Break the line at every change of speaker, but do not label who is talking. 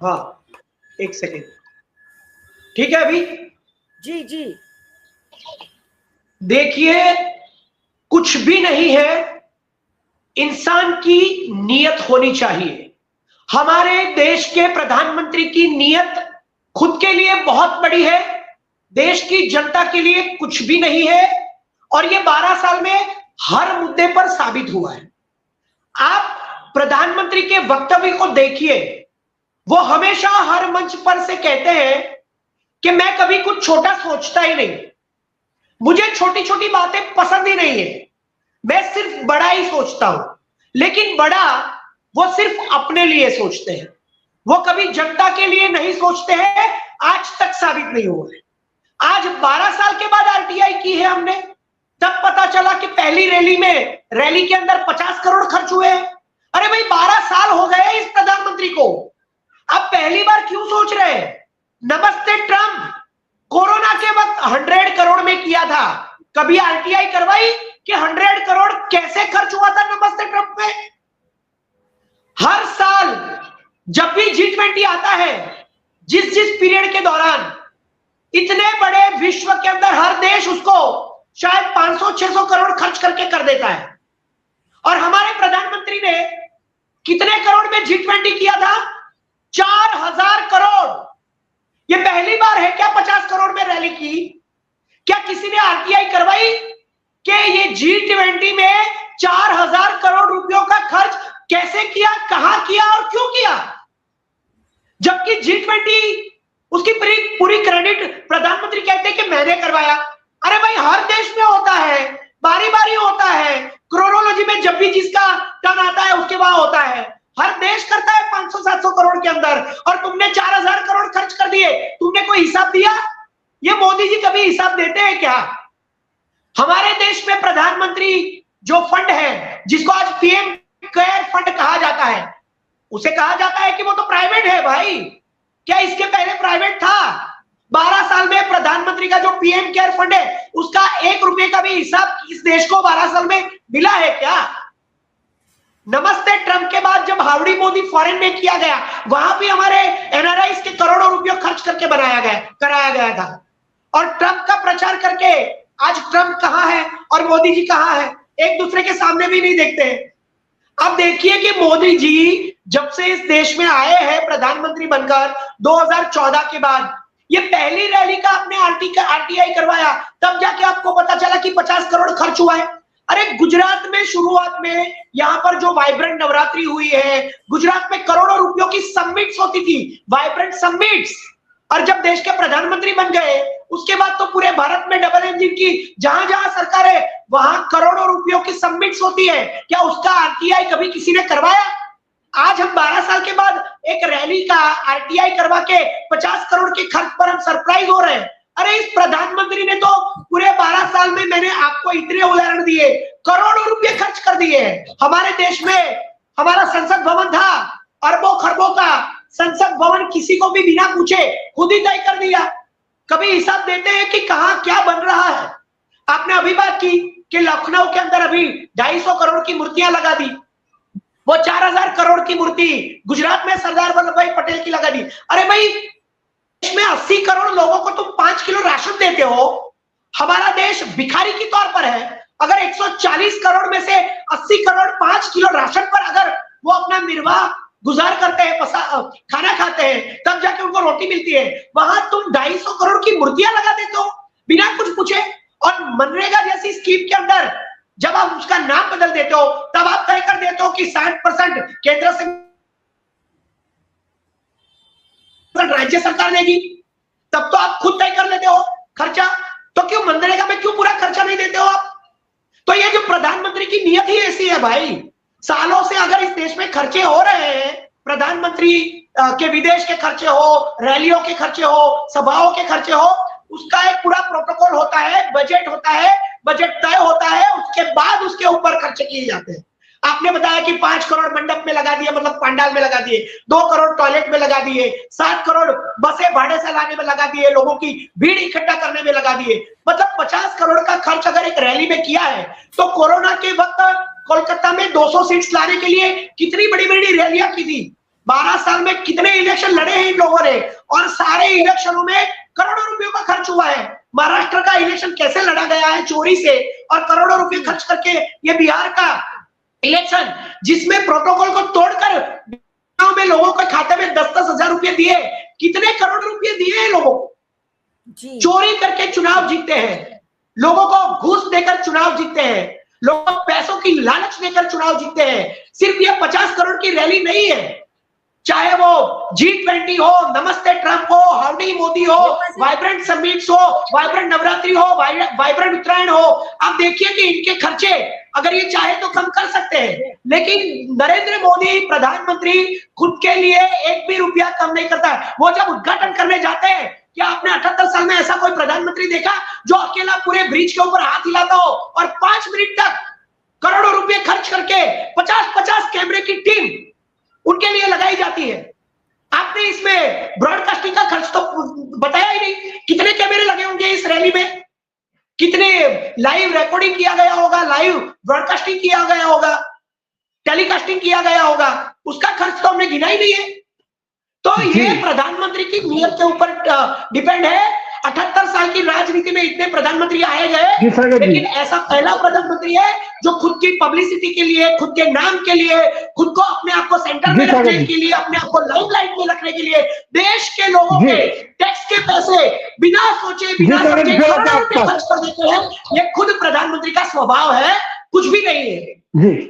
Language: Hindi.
हाँ, एक सेकेंड, ठीक है अभी?
जी जी।
देखिए, कुछ भी नहीं है, इंसान की नीयत होनी चाहिए। हमारे देश के प्रधानमंत्री की नीयत खुद के लिए बहुत बड़ी है, देश की जनता के लिए कुछ भी नहीं है, और ये 12 साल में हर मुद्दे पर साबित हुआ है। आप प्रधानमंत्री के वक्तव्य को देखिए, वो हमेशा हर मंच पर से कहते हैं कि मैं कभी कुछ छोटा सोचता ही नहीं, मुझे छोटी छोटी बातें पसंद ही नहीं है, मैं सिर्फ बड़ा ही सोचता हूं। लेकिन बड़ा वो सिर्फ अपने लिए सोचते हैं, वो कभी जनता के लिए नहीं सोचते हैं, आज तक साबित नहीं हुआ है। आज 12 साल के बाद आरटीआई की है हमने, तब पता चला कि पहली रैली के अंदर 50 करोड़ खर्च हुए हैं। अरे भाई, 12 साल हो गए इस प्रधानमंत्री को, अब पहली बार क्यों सोच रहे हैं? नमस्ते ट्रम्प कोरोना के वक्त 100 करोड़ में किया था, कभी आरटीआई करवाई कि 100 करोड़ कैसे खर्च हुआ था नमस्ते ट्रम्प में? हर साल जब भी G20 आता है, जिस पीरियड के दौरान इतने बड़े विश्व के अंदर हर देश उसको शायद 500-600 करोड़ खर्च करके कर देता है, और हमारे प्रधानमंत्री ने कितने करोड़ में G20 किया था? 4000 करोड़। ये पहली बार है क्या 50 करोड़ में रैली की? क्या किसी ने आरटीआई करवाई कि ये G20 में 4000 करोड़ रुपयों का खर्च कैसे किया, कहां किया और क्यों किया? जबकि G20 उसकी पूरी क्रेडिट प्रधानमंत्री कहते हैं कि मैंने करवाया। अरे भाई, हर देश में होता है, बारी बारी होता है, क्रोनोलॉजी में जब भी जिसका टर्न आता है उसके वहां होता है, हर देश करता है 500-700 करोड़ के अंदर, और तुमने 4000 करोड़ खर्च कर दिए, तुमने कोई हिसाब दिया? ये मोदी जी कभी हिसाब देते हैं क्या? हमारे देश में प्रधानमंत्री जो फंड है, जिसको आज पीएम केयर फंड कहा जाता है, उसे कहा जाता है कि वो तो प्राइवेट है। भाई, क्या इसके पहले प्राइवेट था? 12 साल में प्रधानमंत्री का जो पीएम केयर फंड है, उसका 1 रुपए का भी हिसाब इस देश को 12 साल में मिला है क्या? नमस्ते ट्रम्प के बाद जब हाउडी मोदी फॉरेन में किया गया, वहां भी हमारे एनआरआई के करोड़ों रुपयों खर्च करके कराया गया था, और ट्रम्प का प्रचार करके आज ट्रम्प कहां है और मोदी जी कहां है, एक दूसरे के सामने भी नहीं देखते। अब देखिए कि मोदी जी जब से इस देश में आए हैं प्रधानमंत्री बनकर 2014 के बाद, ये पहली रैली का आपने आरटीआई करवाया, तब जाके आपको पता चला कि 50 करोड़ खर्च हुआ है। अरे, गुजरात में शुरुआत में यहाँ पर जो वाइब्रेंट नवरात्रि हुई है, गुजरात में करोड़ों रुपयों की समिट्स होती थी, वाइब्रेंट समिट्स, और जब देश के प्रधानमंत्री बन गए उसके बाद तो पूरे भारत में डबल इंजन की जहां जहां सरकार है वहां करोड़ों रुपयों की समिट्स होती है। क्या उसका आरटीआई कभी किसी ने करवाया? आज हम 12 साल के बाद एक रैली का आरटीआई करवा के 50 करोड़ के खर्च पर हम सरप्राइज हो रहे हैं। अरे, इस प्रधानमंत्री ने तो पूरे 12 साल में, मैंने आपको इतने उदाहरण दिए, करोड़ों रुपए खर्च कर दिए। हमारे देश में हमारा संसद भवन था, अरबों खरबों का संसद भवन, किसी को भी बिना पूछे खुद ही तय कर दिया। कभी हिसाब देते हैं कि कहां क्या बन रहा है? आपने अभी बात की कि लखनऊ के अंदर अभी 250 करोड़ की मूर्तियां लगा दी, वो 4000 करोड़ की मूर्ति गुजरात में सरदार वल्लभ भाई पटेल की लगा दी। अरे भाई, देश में 80 करोड़ लोगों को तुम 5 किलो राशन देते हो, हमारा देश भिखारी के तौर पर है। अगर 140 करोड़ में से 80 करोड़ 5 किलो राशन पर अगर वो अपना निर्वाह गुजार करते हैं, खाना खाते हैं, तब जाके उनको रोटी मिलती है, वहां तुम 250 करोड़ की मूर्तियां लगा देते हो बिना कुछ पूछे। और मनरेगा जैसी स्कीम के अंदर जब आप उसका नाम बदल देते हो, तब आप तय कर देते हो कि 60% केंद्र से राज्य सरकार देगी, तब तो आप खुद तय कर लेते हो खर्चा, तो क्यों मनरेगा में क्यों पूरा खर्चा नहीं देते हो आप? तो ये जो प्रधानमंत्री की नीयत ही ऐसी है भाई। सालों से अगर इस देश में खर्चे हो रहे हैं, प्रधानमंत्री के विदेश के खर्चे हो, रैलियों के खर्चे हो, सभाओं के खर्चे हो, उसका एक पूरा प्रोटोकॉल होता है, बजट होता है, बजट तय होता है, उसके बाद उसके ऊपर खर्चे किए जाते हैं। आपने बताया कि 5 करोड़ मंडप में लगा दिए, मतलब पंडाल में लगा दिए, 2 करोड़ टॉयलेट में लगा दिए, 7 करोड़ बसें भाड़े से लाने में लगा दिए, लोगों की भीड़ इकट्ठा करने में लगा दिए। मतलब 50 करोड़ का खर्च अगर एक रैली में किया है, तो कोरोना के वक्त कोलकाता में 200 सीट्स लाने के लिए कितनी बड़ी बड़ी रैलियां की थी। 12 साल में कितने इलेक्शन लड़े हैं इन लोगों ने, और सारे इलेक्शनों में करोड़ों रुपयों का खर्च हुआ है। महाराष्ट्र का इलेक्शन कैसे लड़ा गया है चोरी से और करोड़ों रुपए खर्च करके, ये बिहार का इलेक्शन जिसमें प्रोटोकॉल को तोड़कर में लोगों के खाते में 10-10 हजार रुपए दिए, कितने करोड़ रुपए दिए हैं लोगों को। चोरी करके चुनाव जीतते हैं, लोगों को घूस देकर चुनाव जीतते हैं, लोगों को पैसों की लालच देकर चुनाव जीतते हैं। सिर्फ ये 50 करोड़ की रैली नहीं है, चाहे वो G20 हो, नमस्ते ट्रंप हो, हाउडी मोदी हो, वाइब्रेंट समिट्स हो, वाइब्रेंट नवरात्रि हो, वाइब्रेंट उत्तरायण हो, आप देखिए कि इनके खर्चे अगर ये चाहे तो कम कर सकते हैं, लेकिन नरेंद्र मोदी प्रधानमंत्री खुद के लिए एक भी रुपया कम नहीं करता है। वो जब उद्घाटन करने जाते हैं, क्या आपने 78 साल में ऐसा कोई प्रधानमंत्री देखा जो अकेला पूरे ब्रिज के ऊपर हाथ हिलाता हो और 5 मिनट तक करोड़ों रुपए खर्च करके 50-50 कैमरे की टीम उनके लिए लगाई जाती है। आपने इसमें ब्रॉडकास्टिंग का खर्च तो बताया ही नहीं, कितने कैमरे लगे होंगे इस रैली में, कितने लाइव रिकॉर्डिंग किया गया होगा, लाइव ब्रॉडकास्टिंग किया गया होगा, टेलीकास्टिंग किया गया होगा, उसका खर्च तो हमने गिना ही नहीं है। तो ये प्रधानमंत्री की नीयत के ऊपर डिपेंड है। 78 साल की राजनीति में इतने प्रधानमंत्री आए गए, लेकिन ऐसा पहला प्रधानमंत्री है जो खुद की पब्लिसिटी के लिए, खुद के नाम के लिए, खुद को अपने आप को सेंटर में रखने के लिए, अपने आप को लाइमलाइट में रखने के लिए देश के लोगों के टैक्स के पैसे बिना सोचे खर्च कर देते हैं। ये खुद प्रधानमंत्री का स्वभाव है, कुछ भी नहीं है।